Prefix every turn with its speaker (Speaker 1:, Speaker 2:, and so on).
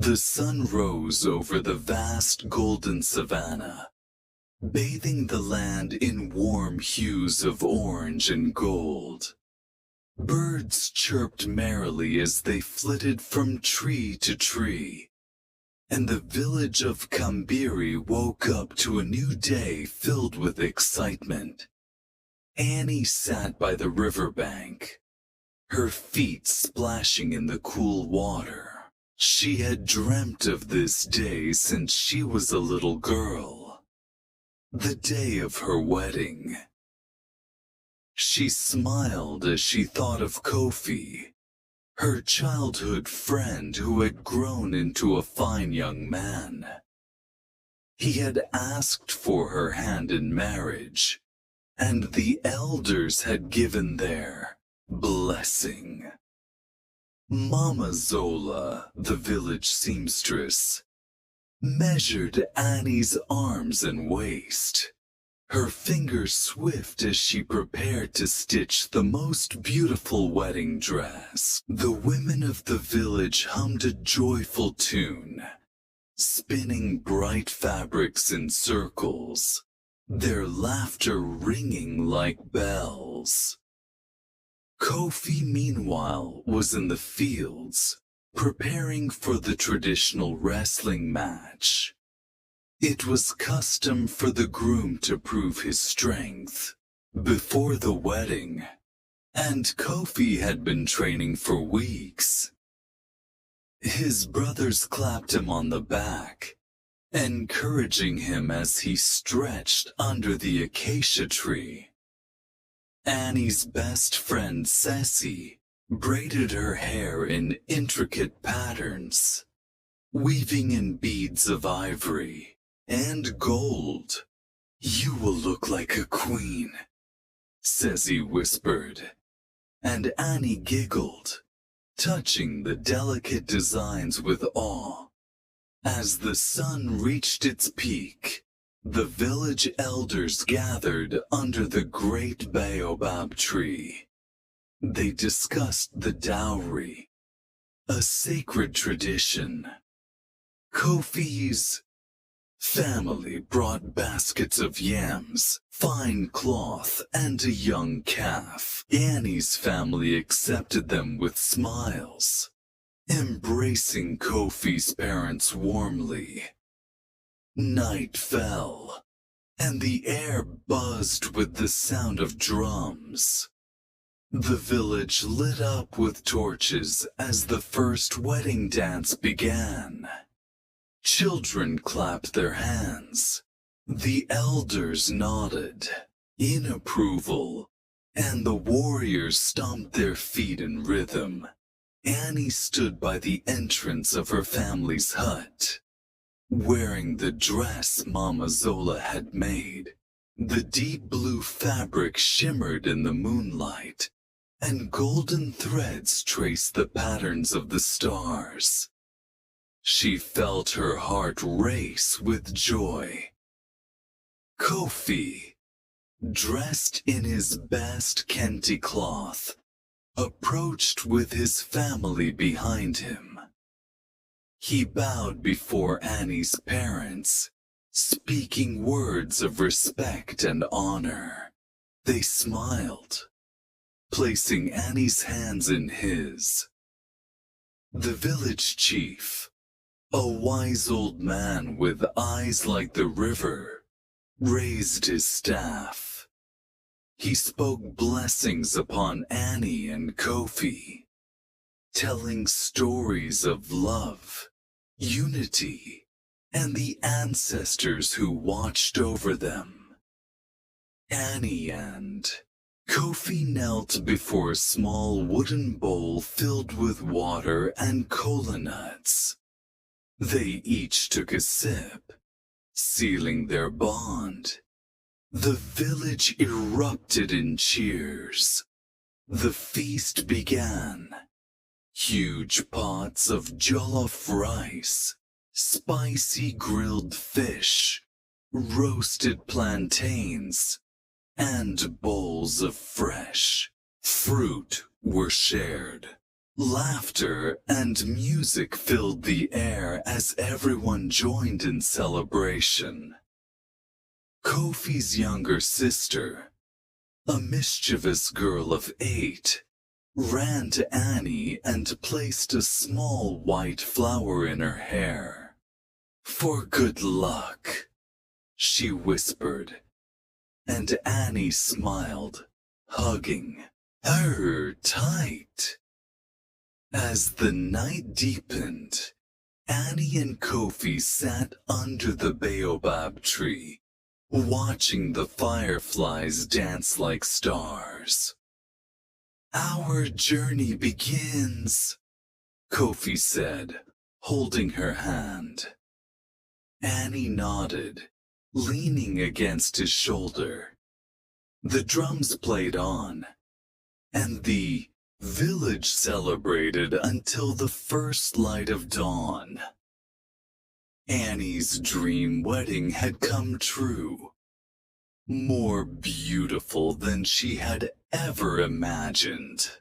Speaker 1: The sun rose over the vast golden savanna, bathing the land in warm hues of orange and gold. Birds chirped merrily as they flitted from tree to tree, and the village of Kambiri woke up to a new day filled with excitement. Annie sat by the riverbank, her feet splashing in the cool water. She had dreamt of this day since she was a little girl, the day of her wedding. She smiled as she thought of Kofi, her childhood friend who had grown into a fine young man. He had asked for her hand in marriage, and the elders had given their blessing. Mama Zola, the village seamstress, measured Annie's arms and waist, her fingers swift as she prepared to stitch the most beautiful wedding dress. The women of the village hummed a joyful tune, spinning bright fabrics in circles, their laughter ringing like bells. Kofi, meanwhile, was in the fields, preparing for the traditional wrestling match. It was custom for the groom to prove his strength before the wedding, and Kofi had been training for weeks. His brothers clapped him on the back, encouraging him as he stretched under the acacia tree. Annie's best friend, Ceci, braided her hair in intricate patterns, weaving in beads of ivory and gold. "You will look like a queen," Ceci whispered, and Annie giggled, touching the delicate designs with awe. As the sun reached its peak, the village elders gathered under the great baobab tree. They discussed the dowry, a sacred tradition. Kofi's family brought baskets of yams, fine cloth, and a young calf. Annie's family accepted them with smiles, embracing Kofi's parents warmly. Night fell, and the air buzzed with the sound of drums. The village lit up with torches as the first wedding dance began. Children clapped their hands. The elders nodded in approval, and the warriors stomped their feet in rhythm. Annie stood by the entrance of her family's hut, wearing the dress Mama Zola had made. The deep blue fabric shimmered in the moonlight, and golden threads traced the patterns of the stars. She felt her heart race with joy. Kofi, dressed in his best kente cloth, approached with his family behind him. He bowed before Annie's parents, speaking words of respect and honor. They smiled, placing Annie's hands in his. The village chief, a wise old man with eyes like the river, raised his staff. He spoke blessings upon Annie and Kofi, telling stories of love, unity, and the ancestors who watched over them. Annie and Kofi knelt before a small wooden bowl filled with water and kola nuts. They each took a sip, sealing their bond. The village erupted in cheers. The feast began. Huge pots of jollof rice, spicy grilled fish, roasted plantains, and bowls of fresh fruit were shared. Laughter and music filled the air as everyone joined in celebration. Kofi's younger sister, a mischievous girl of 8, ran to Annie and placed a small white flower in her hair. "For good luck," she whispered, and Annie smiled, hugging her tight. As the night deepened, Annie and Kofi sat under the baobab tree, watching the fireflies dance like stars. "Our journey begins," Kofi said, holding her hand. Annie nodded, leaning against his shoulder. The drums played on, and the village celebrated until the first light of dawn. Annie's dream wedding had come true, more beautiful than she had ever imagined.